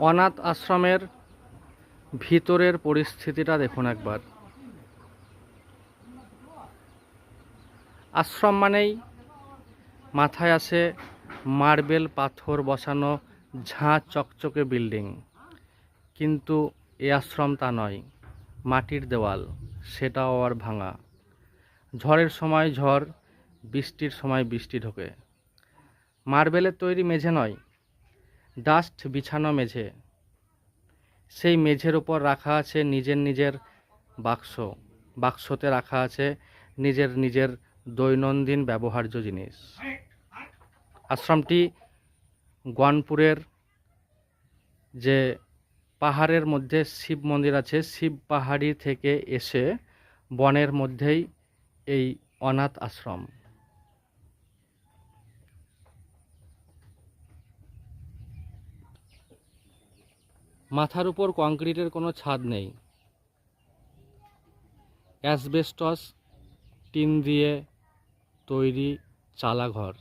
অনাথ আশ্রমের ভিতরের পরিস্থিতিটা দেখুন একবার। আশ্রম মানেই মাথায় আসে মার্বেল পাথর বসানো ঝাঁ চকচকে বিল্ডিং, কিন্তু এ আশ্রম তা নয়। মাটির দেওয়াল, সেটাও আবার ভাঙা। ঝড়ের সময় ঝড়, বৃষ্টির সময় বৃষ্টি ঢোকে। মার্বেলের তৈরি মেঝে নয়, ডাস্ট বিছানো মেঝে। সেই মেঝের ওপর রাখা আছে নিজের নিজের বাক্স, বাক্সতে রাখা আছে নিজের নিজের দৈনন্দিন ব্যবহার্য জিনিস। আশ্রমটি গনপুরের যে পাহাড়ের মধ্যে শিব মন্দির আছে, শিব পাহাড়ি থেকে এসে বনের মধ্যেই এই অনাথ আশ্রম। মাথার উপর কংক্রিটের কোনো ছাদ নেই, অ্যাসবেস্টস টিন দিয়ে তৈরি চালাঘর।